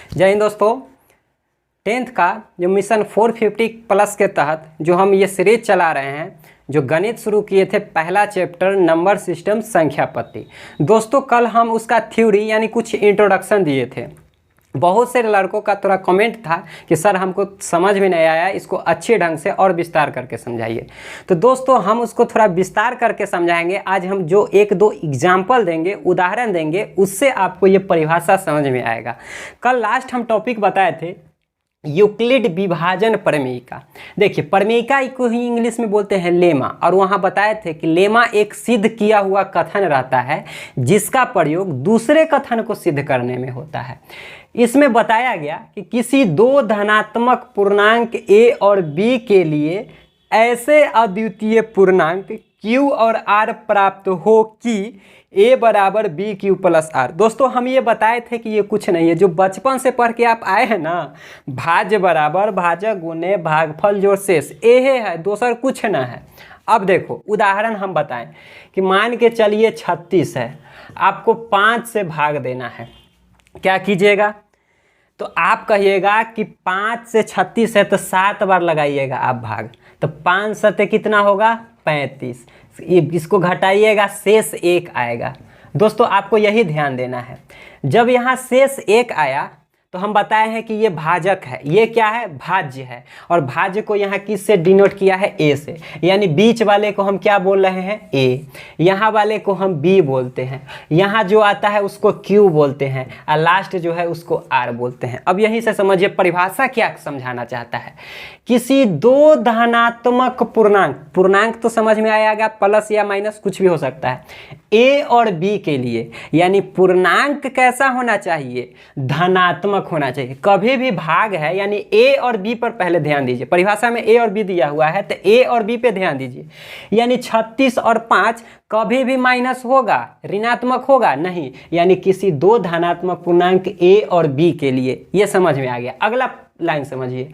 जय हिंद दोस्तों। 10th का जो मिशन 450 प्लस के तहत जो हम ये सीरीज चला रहे हैं, जो गणित शुरू किए थे, पहला चैप्टर नंबर सिस्टम संख्या पत्ती। दोस्तों कल हम उसका थ्योरी यानी कुछ इंट्रोडक्शन दिए थे। बहुत से लड़कों का थोड़ा कमेंट था कि सर हमको समझ में नहीं आया, इसको अच्छे ढंग से और विस्तार करके समझाइए। तो दोस्तों हम उसको थोड़ा विस्तार करके समझाएंगे। आज हम जो एक दो एग्जाम्पल देंगे, उदाहरण देंगे, उससे आपको ये परिभाषा समझ में आएगा। कल लास्ट हम टॉपिक बताए थे यूक्लिड विभाजन प्रमेयिका। देखिए प्रमेयिका को ही इंग्लिश में बोलते हैं लेमा, और वहाँ बताए थे कि लेमा एक सिद्ध किया हुआ कथन रहता है जिसका प्रयोग दूसरे कथन को सिद्ध करने में होता है। इसमें बताया गया कि किसी दो धनात्मक पूर्णांक a और b के लिए ऐसे अद्वितीय पूर्णांक q और r प्राप्त हो कि a बराबर बी क्यू प्लस आर। दोस्तों हम ये बताए थे कि ये कुछ नहीं है, जो बचपन से पढ़ के आप आए हैं ना, भाज्य बराबर भाजक गुणे भागफल जोड़ शेष, ये है, दूसरा कुछ ना है। अब देखो उदाहरण हम बताएं कि मान के चलिए 36 है, आपको 5 से भाग देना है। क्या कीजिएगा? तो आप कहिएगा कि 5 से 36 है तो 7 बार लगाइएगा आप भाग, तो 5 सते कितना होगा? 35। इसको घटाइएगा, शेष 1 आएगा। दोस्तों आपको यही ध्यान देना है, जब यहाँ शेष 1 आया तो हम बताए हैं कि ये भाजक है, ये क्या है? भाज्य है। और भाज्य को यहाँ किस से डिनोट किया है? ए से, यानी बीच वाले को हम क्या बोल रहे हैं? ए। यहाँ वाले को हम बी बोलते हैं, यहाँ जो आता है उसको क्यू बोलते हैं, और लास्ट जो है उसको आर बोलते हैं। अब यहीं से समझिए परिभाषा क्या समझाना चाहता है। किसी दो धनात्मक पूर्णांक तो समझ में आएगा, प्लस या माइनस कुछ भी हो सकता है, ए और बी के लिए, यानी पूर्णांक कैसा होना चाहिए? धनात्मक होना चाहिए। कभी भी भाग है यानी ए और बी पर पहले ध्यान दीजिए। परिभाषा में ए और बी दिया हुआ है तो ए और बी पे ध्यान दीजिए। यानी 36 और 5 कभी भी माइनस होगा, ऋणात्मक होगा नहीं, यानी किसी दो धनात्मक पूर्णांक ए और बी के लिए। ये समझ में आ गया। अगला लाइन समझिए,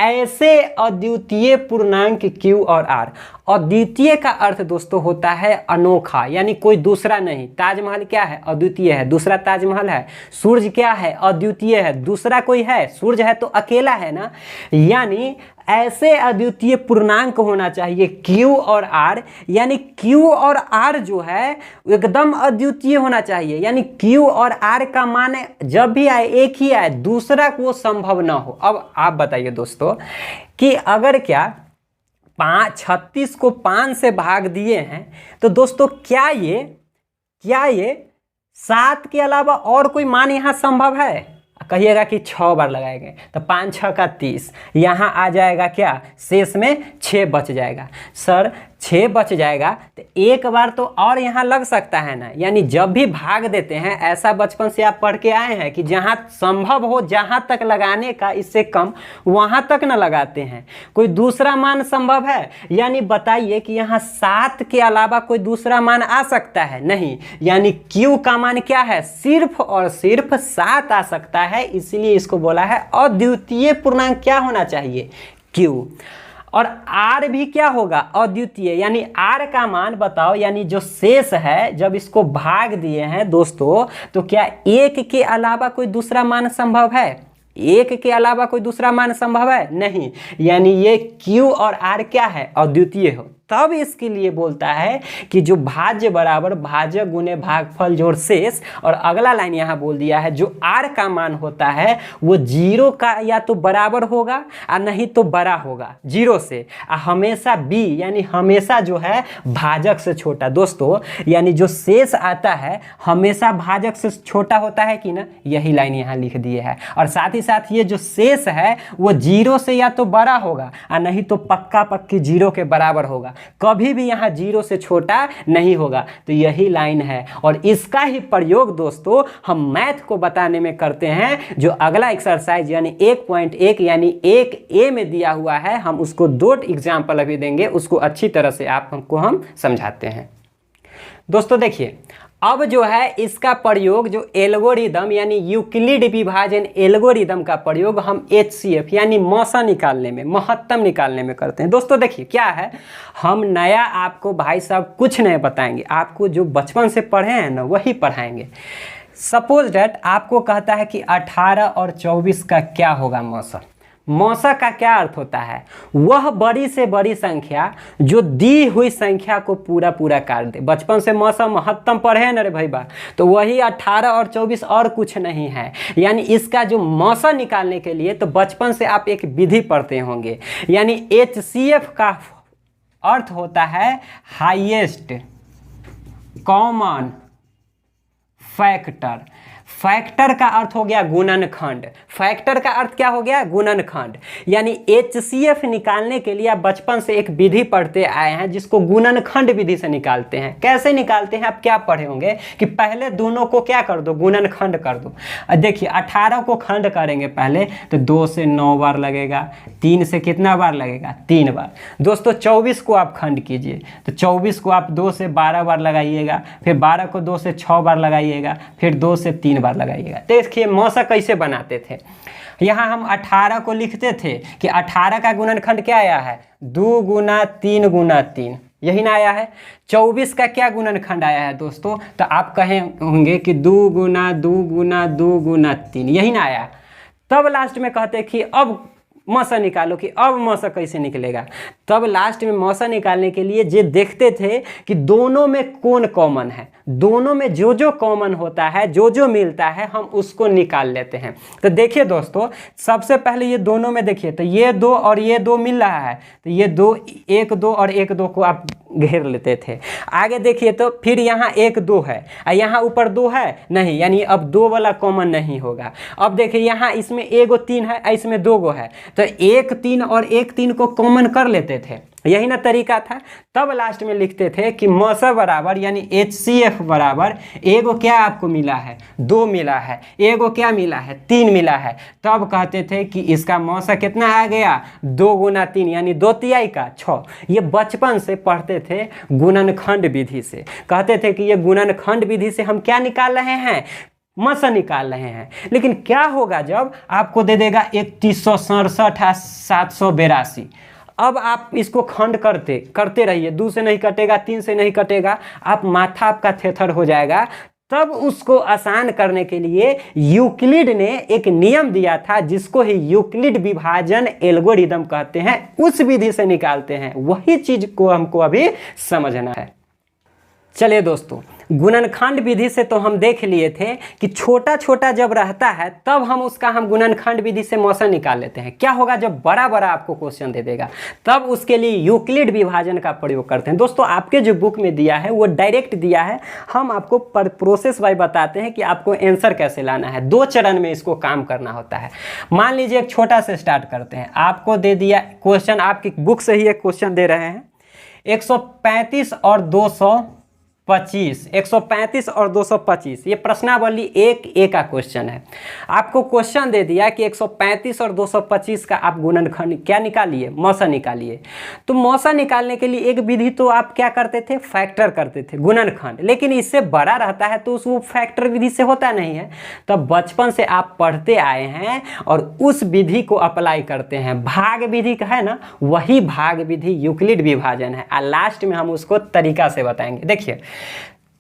ऐसे अद्वितीय पूर्णांक q और r। अद्वितीय का अर्थ दोस्तों होता है अनोखा, यानी कोई दूसरा नहीं। ताजमहल क्या है? अद्वितीय है, दूसरा ताजमहल है। सूर्य क्या है? अद्वितीय है, दूसरा कोई है? सूर्य है तो अकेला है ना। यानी ऐसे अद्वितीय पूर्णांक होना चाहिए q और r, यानी q और r जो है एकदम अद्वितीय होना चाहिए। यानी q और r का मान जब भी आए एक ही आए, दूसरा को संभव ना हो। अब आप बताइए दोस्तों कि अगर क्या 36 को 5 से भाग दिए हैं तो दोस्तों क्या ये 7 के अलावा और कोई मान यहाँ संभव है? कहिएगा कि 6 बार लगाएंगे तो 5 6 का 30, यहाँ आ जाएगा क्या? शेष में 6 बच जाएगा। सर 6 बच जाएगा तो एक बार तो और यहाँ लग सकता है ना। यानी जब भी भाग देते हैं, ऐसा बचपन से आप पढ़ के आए हैं कि जहाँ संभव हो, जहाँ तक लगाने का इससे कम वहाँ तक न लगाते हैं। कोई दूसरा मान संभव है? यानी बताइए कि यहाँ 7 के अलावा कोई दूसरा मान आ सकता है? नहीं। यानी q का मान क्या है? सिर्फ और सिर्फ 7 आ सकता है, इसलिए इसको बोला है अद्वितीय पूर्णांक। क्या होना चाहिए? q। और r भी क्या होगा? अद्वितीय। यानी r का मान बताओ, यानी जो शेष है जब इसको भाग दिए हैं दोस्तों, तो क्या 1 के अलावा कोई दूसरा मान संभव है? 1 के अलावा कोई दूसरा मान संभव है? नहीं। यानी ये q और r क्या है? अद्वितीय हो, तब इसके लिए बोलता है कि जो भाज्य बराबर भाजक गुणे भागफल जोड़ शेष। और अगला लाइन यहाँ बोल दिया है जो r का मान होता है वो 0 का या तो बराबर होगा और नहीं तो बड़ा होगा 0 से, और हमेशा b यानी हमेशा जो है भाजक से छोटा। दोस्तों यानी जो शेष आता है हमेशा भाजक से छोटा होता है कि ना, यही लाइन यहाँ लिख दिए है। और साथ ही साथ ये जो शेष है वो 0 से या तो बड़ा होगा और नहीं तो पक्का पक्की 0 के बराबर होगा, कभी भी यहाँ 0 से छोटा नहीं होगा। तो यही लाइन है, और इसका ही प्रयोग दोस्तों हम मैथ को बताने में करते हैं। जो अगला एक्सरसाइज यानी 1.1 यानी 1A में दिया हुआ है, हम उसको 2 एग्जाम्पल अभी देंगे, उसको अच्छी तरह से आपको हम समझाते हैं। दोस्तों देखिए अब जो है इसका प्रयोग जो एल्गोरिदम यानी यूक्लिड विभाजन एल्गोरिदम का प्रयोग हम HCF यानी मौसा निकालने में, महत्तम निकालने में करते हैं। दोस्तों देखिए क्या है, हम नया आपको भाई साहब कुछ नहीं बताएंगे, आपको जो बचपन से पढ़े हैं ना वही पढ़ाएंगे। सपोज डैट आपको कहता है कि 18 और 24 का क्या होगा मौसा। मौसा का क्या अर्थ होता है? वह बड़ी से बड़ी संख्या जो दी हुई संख्या को पूरा पूरा काट दे। बचपन से मौसा महत्तम पढ़े हैं ना रे भाई बा, तो वही 18 और 24 और कुछ नहीं है। यानी इसका जो मौसा निकालने के लिए तो बचपन से आप एक विधि पढ़ते होंगे, यानी HCF का अर्थ होता है हाईएस्ट कॉमन फैक्टर। फैक्टर का अर्थ हो गया गुणनखंड। फैक्टर का अर्थ क्या हो गया? गुणनखंड। यानी HCF निकालने के लिए आप बचपन से एक विधि पढ़ते आए हैं जिसको गुणनखंड विधि से निकालते हैं। कैसे निकालते हैं आप क्या पढ़े होंगे कि पहले दोनों को क्या कर दो, गुणनखंड कर दो। देखिए 18 को खंड करेंगे पहले तो 2 से 9 बार लगेगा, 3 से कितना बार लगेगा? 3 बार। दोस्तों 24 को आप खंड कीजिए तो 24 को आप 2 से 12 बार लगाइएगा, फिर 12 को 2 से 6 बार लगाइएगा, फिर 2 से 3 बार लगाइएगा। देखिए मौसा कैसे बनाते थे। यहाँ हम 18 को लिखते थे कि 18 का गुणनखंड क्या आया है? 2 गुना 3 गुना 3, यही ना आया है। 24 का क्या गुणनखंड आया है दोस्तों? तो आप कहे होंगे कि 2 गुना 2 गुना 2 गुना 3, यही ना आया। तब लास्ट में कहते कि अब मौसा निकालो कि अब मौसा कैसे निकलेगा। तब लास्ट में मौसा निकालने के लिए जे देखते थे कि दोनों में कौन कॉमन है, दोनों में जो जो कॉमन होता है, जो जो मिलता है, हम उसको निकाल लेते हैं। तो देखिए दोस्तों सबसे पहले ये दोनों में देखिए तो ये 2 और ये 2 मिल रहा है, तो ये 2 1 2 और 1 2 को आप घेर लेते थे। आगे देखिए तो फिर यहाँ 1 2 है और यहाँ ऊपर 2 है नहीं, यानी अब 2 वाला कॉमन नहीं होगा। अब देखिए यहाँ इसमें 1 3 है, इसमें 2 गो है, तो 1 3 और 1 3 को कॉमन कर लेते थे। यही ना तरीका था। तब लास्ट में लिखते थे कि मौसा बराबर यानी HCF बराबर एगो क्या आपको मिला है? 2 मिला है, एगो क्या मिला है? 3 मिला है। तब कहते थे कि इसका मौसा कितना आ गया? 2 गुना 3 यानी 2 तिहाई का 6। ये बचपन से पढ़ते थे गुणनखंड विधि से। कहते थे कि ये गुणनखंड विधि से हम क्या निकाल रहे हैं? मौसा निकाल रहे हैं। लेकिन क्या होगा जब आपको दे देगा 3167 782। अब आप इसको खंड करते रहिए, 2 से नहीं कटेगा, 3 से नहीं कटेगा, आप माथा आपका थेथर हो जाएगा। तब उसको आसान करने के लिए यूक्लिड ने एक नियम दिया था जिसको ही यूक्लिड विभाजन एल्गोरिदम कहते हैं। उस विधि से निकालते हैं, वही चीज को हमको अभी समझना है। चलिए दोस्तों गुणनखंड विधि से तो हम देख लिए थे कि छोटा छोटा जब रहता है तब हम गुणनखंड विधि से मौसा निकाल लेते हैं। क्या होगा जब बड़ा बड़ा आपको क्वेश्चन दे देगा तब उसके लिए यूक्लिड विभाजन का प्रयोग करते हैं। दोस्तों आपके जो बुक में दिया है वो डायरेक्ट दिया है, हम आपको प्रोसेस वाइज बताते हैं कि आपको आंसर कैसे लाना है। 2 चरण में इसको काम करना होता है। मान लीजिए एक छोटा से स्टार्ट करते हैं। आपको दे दिया क्वेश्चन, आपकी बुक से ही एक क्वेश्चन दे रहे हैं 135 और 225, 135 और 225, ये प्रश्नावली 1A का क्वेश्चन है। आपको क्वेश्चन दे दिया कि 135 और 225 का आप गुणनखंड क्या निकालिए? मौसा निकालिए। तो मौसा निकालने के लिए एक विधि तो आप क्या करते थे? फैक्टर करते थे, गुणनखंड। लेकिन इससे बड़ा रहता है तो वो फैक्टर विधि से होता नहीं है। तब बचपन से आप पढ़ते आए हैं और उस विधि को अप्लाई करते हैं। भाग विधि का है ना, वही भाग विधि यूक्लिड विभाजन है। और लास्ट में हम उसको तरीका से बताएंगे। देखिए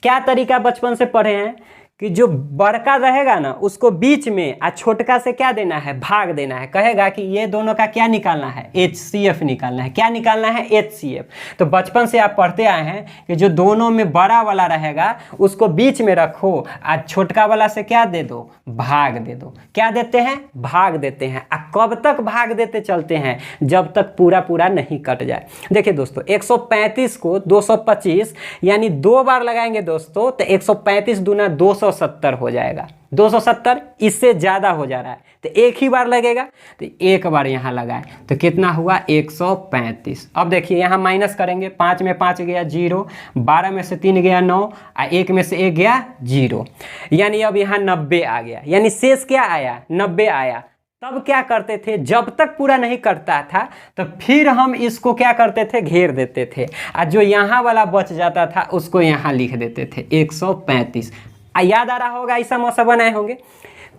क्या तरीका बचपन से पढ़े हैं कि जो बड़का रहेगा ना उसको बीच में और छोटका से क्या देना है? भाग देना है। कहेगा कि ये दोनों का क्या निकालना है? HCF निकालना है। क्या निकालना है? HCF। तो बचपन से आप पढ़ते आए हैं कि जो दोनों में बड़ा वाला रहेगा उसको बीच में रखो और छोटका वाला से क्या दे दो? भाग दे दो। क्या देते हैं? भाग देते हैं। और कब तक भाग देते चलते हैं? जब तक पूरा पूरा नहीं कट जाए। देखिए दोस्तों 135 को 225 यानी 2 बार लगाएंगे दोस्तों तो 135 दूना 270 हो जाएगा। 270 इससे ज़्यादा हो जा रहा है तो एक ही बार लगेगा, तो एक बार यहाँ लगाए तो कितना हुआ? 135। अब देखिए यहाँ माइनस करेंगे, 5 में 5 गया 0, 12 में से 3 गया 9 और 1 में से 1 गया 0, यानी अब यहाँ 90 आ गया। यानी शेष क्या आया? 90 आया। तब क्या करते थे? जब तक पूरा नहीं करता था तो फिर हम इसको क्या करते थे? घेर देते थे और जो यहाँ वाला बच जाता था उसको यहाँ लिख देते थे 135। याद आ रहा होगा ऐसा मौसा बनाए होंगे।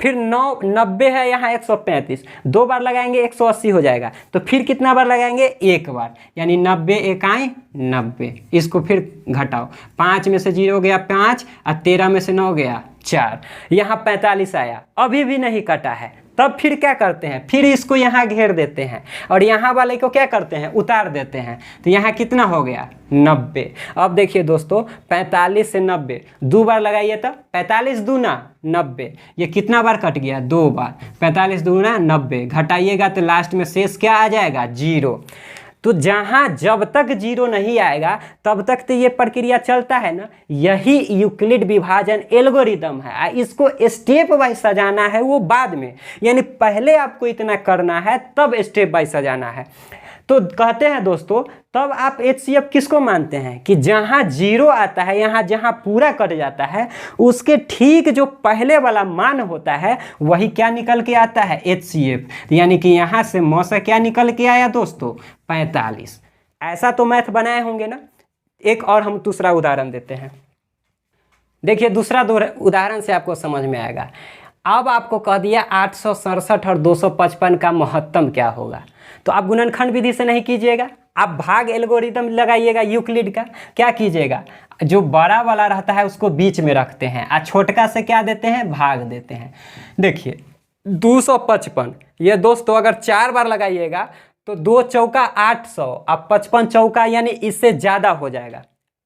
फिर 90 है यहाँ 135, 2 बार लगाएंगे 180 हो जाएगा। तो फिर कितना बार लगाएंगे? एक बार, यानी 90 एकाई 90। इसको फिर घटाओ, 5 में से 0 गया 5 और 13 में से 9 गया 4, यहाँ 45 आया, अभी भी नहीं कटा है। तब फिर क्या करते हैं? फिर इसको यहाँ घेर देते हैं और यहाँ वाले को क्या करते हैं? उतार देते हैं। तो यहाँ कितना हो गया? 90। अब देखिए दोस्तों, 45 से 90 2 बार लगाइए तो 45 दूना 90, ये कितना बार कट गया? 2 बार। 45 दूना 90, घटाइएगा तो लास्ट में शेष क्या आ जाएगा? 0। तो जहाँ जब तक 0 नहीं आएगा तब तक तो ये प्रक्रिया चलता है ना। यही यूक्लिड विभाजन एल्गोरिदम है। इसको स्टेप वाइज सजाना है वो बाद में, यानी पहले आपको इतना करना है तब स्टेप वाइज सजाना है। तो कहते हैं दोस्तों, तब आप HCF किसको मानते हैं? कि जहाँ 0 आता है, यहाँ जहाँ पूरा कट जाता है, उसके ठीक जो पहले वाला मान होता है वही क्या निकल के आता है? HCF। यानी कि यहाँ से मौसा क्या निकल के आया दोस्तों? 45। ऐसा तो मैथ बनाए होंगे ना। एक और हम दूसरा उदाहरण देते हैं। देखिए दूसरा उदाहरण से आपको समझ में आएगा। अब आपको कह दिया 867 और 255 का महत्तम क्या होगा। तो आप गुणनखंड विधि से नहीं कीजिएगा, आप भाग एल्गोरिदम लगाइएगा यूक्लिड का। क्या कीजिएगा? जो बड़ा वाला रहता है उसको बीच में रखते हैं और छोटका से क्या देते हैं? भाग देते हैं। देखिए 255, ये दोस्तों अगर 4 बार लगाइएगा तो 2 चौका 800, अब 55 चौका यानी इससे ज़्यादा हो जाएगा।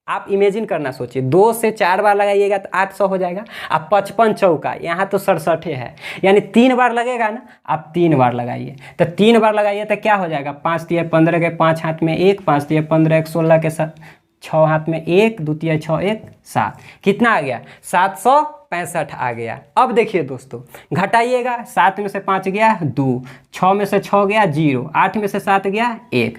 आप इमेजिन करना सोचिए, 2 से 4 बार लगाइएगा तो 800 हो जाएगा। अब 55 चौका, यहाँ तो 67 है, यानी 3 बार लगेगा ना। आप 3 बार लगाइए, तो 3 बार लगाइए तो क्या हो जाएगा? 5 तिया 15 के 5 हाथ में 1, 5 तिया 15 1 16 के 6 हाथ में 1, 2 तिया 6 1 7, कितना आ गया? 765 आ गया। अब देखिए दोस्तों, घटाइएगा, 7 में से 5 गया 2, 6 में से 6 गया 0, 8 में से 7 गया 1,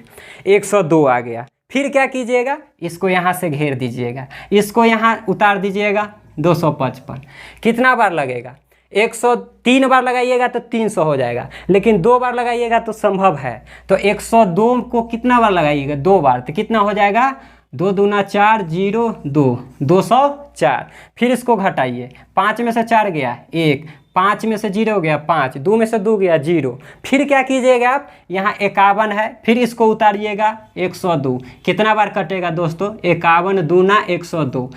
102 आ गया। फिर क्या कीजिएगा? इसको यहाँ से घेर दीजिएगा, इसको यहाँ उतार दीजिएगा 255। कितना बार लगेगा? 103 बार लगाइएगा तो 300 हो जाएगा, लेकिन 2 बार लगाइएगा तो संभव है। तो 102 को कितना बार लगाइएगा? 2 बार, तो कितना हो जाएगा? 2 दूना 4 0 2, 204। फिर इसको घटाइए, 5 में से 4 गया 1, 5 में से 0 गया 5, 2 में से 2 गया 0। फिर क्या कीजिएगा आप? यहाँ 51 है, फिर इसको उतारिएगा 102। कितना बार कटेगा दोस्तों? 51 दूना 102,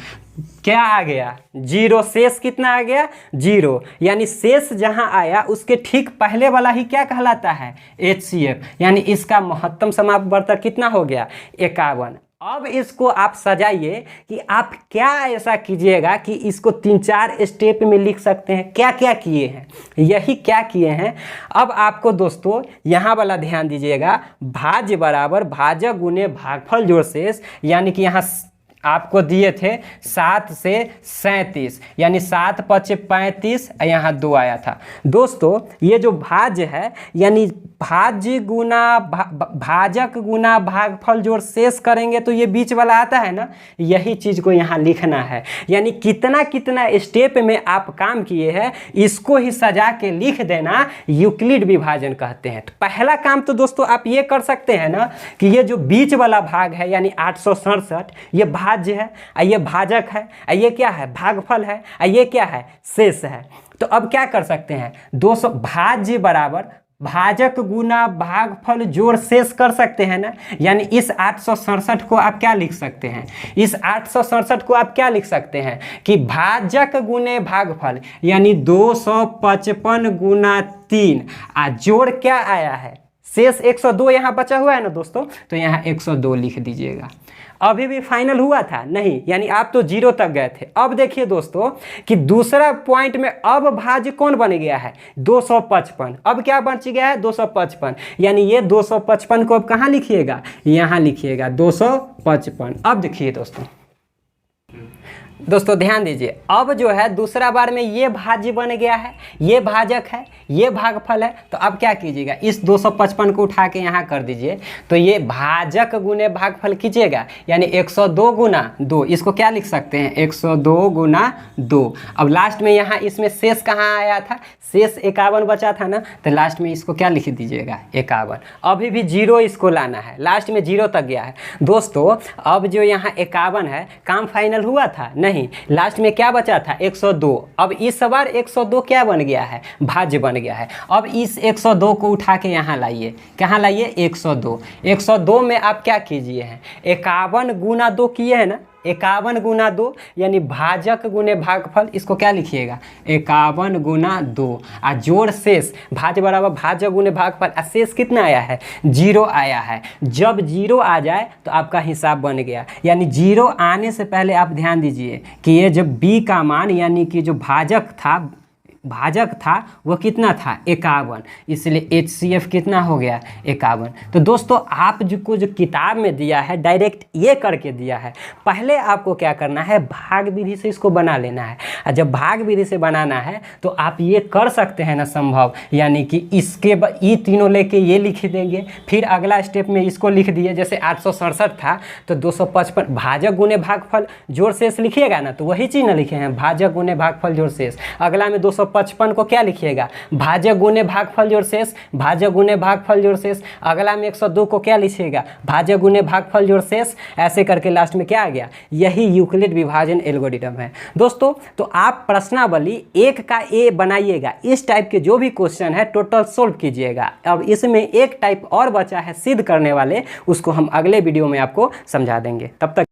क्या आ गया? 0। शेष कितना आ गया? 0। यानी शेष जहाँ आया उसके ठीक पहले वाला ही क्या कहलाता है? HCF। यानी इसका महत्तम समापवर्तक कितना हो गया? 51। अब इसको आप सजाइए कि आप क्या ऐसा कीजिएगा कि इसको 3-4 स्टेप में लिख सकते हैं। क्या क्या किए हैं? यही क्या किए हैं। अब आपको दोस्तों यहाँ वाला ध्यान दीजिएगा, भाज्य बराबर भाजक गुने भागफल जोड़ शेष, यानी कि यहाँ आपको दिए थे 7 से 37, यानी 7 × 5 = 35, यहाँ 2 आया था। दोस्तों ये जो भाज्य है, यानी भाज्य गुना भाजक गुना भागफल जोड़ शेष करेंगे तो ये बीच वाला आता है ना, यही चीज़ को यहाँ लिखना है। यानी कितना कितना स्टेप में आप काम किए हैं इसको ही सजा के लिख देना यूक्लिड विभाजन कहते हैं। तो पहला काम तो दोस्तों आप ये कर सकते हैं ना कि ये जो बीच वाला भाग है यानी 867, ये भाज्य है, ये भाजक है, ये क्या है? भागफल है, ये क्या है? शेष है। तो अब क्या कर सकते हैं? 200 भाज्य बराबर भाजक गुना भागफल जोड़ शेष कर सकते हैं ना। यानी इस 867 को आप क्या लिख सकते हैं? इस 867 को आप क्या लिख सकते हैं कि भाजक गुने भागफल, यानी 255 गुना 3, जोड़ क्या आया है? शेष 102 यहाँ बचा हुआ है ना दोस्तों, तो यहाँ 102 लिख दीजिएगा। अभी भी फाइनल हुआ था नहीं, यानी आप तो 0 तक गए थे। अब देखिए दोस्तों कि दूसरा पॉइंट में अब भाज्य कौन बन गया है? 255। अब क्या बच गया है? 255। यानी ये 255 को अब कहाँ लिखिएगा? यहाँ लिखिएगा 255। अब देखिए दोस्तों ध्यान दीजिए, अब जो है दूसरा बार में ये भाज्य बन गया है, ये भाजक है, ये भागफल है। तो अब क्या कीजिएगा? इस 255 को उठा के यहाँ कर दीजिए, तो ये भाजक गुने भागफल कीजिएगा, यानी 102 गुना 2। इसको क्या लिख सकते हैं? 102 गुना 2। अब लास्ट में यहाँ इसमें शेष कहाँ आया था? शेष 51 बचा था ना, तो लास्ट में इसको क्या लिख दीजिएगा? 51। अभी भी 0 इसको लाना है, लास्ट में 0 तक गया है दोस्तों। अब जो यहाँ 51 है, काम फाइनल हुआ था नहीं, नहीं, लास्ट में क्या बचा था 102। अब इस बार 102 क्या बन गया है, भाज्य बन गया है। अब इस 102 को उठा के यहाँ लाइए, कहाँ लाइए 102। 102 में आप क्या कीजिए हैं, 51 गुना 2 किए हैं ना, 51 गुना 2 यानी भाजक गुने भागफल, इसको क्या लिखिएगा 51 गुना 2 और जोड़ शेष, भाज्य बराबर भाजक गुने भागफल, और शेष कितना आया है 0 आया है। जब 0 आ जाए तो आपका हिसाब बन गया, यानी 0 आने से पहले आप ध्यान दीजिए कि ये जब b का मान यानी कि जो भाजक था वो कितना था 51, इसलिए HCF कितना हो गया 51। तो दोस्तों आप जो किताब में दिया है डायरेक्ट ये करके दिया है, पहले आपको क्या करना है भाग विधि से इसको बना लेना है। और जब भाग विधि से बनाना है तो आप ये कर सकते हैं ना संभव, यानी कि इसके ये तीनों लेके ये लिख देंगे, फिर अगला स्टेप में इसको लिख दिए, जैसे 867 था तो 255 भाजक गुने भागफल जोड़ शेष लिखिएगा ना, तो वही चीज़ ना लिखे हैं भाजक गुने भागफल जोड़ शेष। अगला में 255 को क्या लिखिएगा भाजक गुने भागफल जोड़ शेष, भाजक गुने भागफल जोड़ शेष। अगला में 102 को क्या लिखिएगा भाजक गुने भागफल जोड़ शेष। ऐसे करके लास्ट में क्या आ गया, यही यूक्लिड विभाजन एल्गोरिथम है दोस्तों। तो आप प्रश्नावली 1 का ए बनाइएगा, इस टाइप के जो भी क्वेश्चन है टोटल सोल्व कीजिएगा। अब इसमें एक टाइप और बचा है सिद्ध करने वाले, उसको हम अगले वीडियो में आपको समझा देंगे। तब तक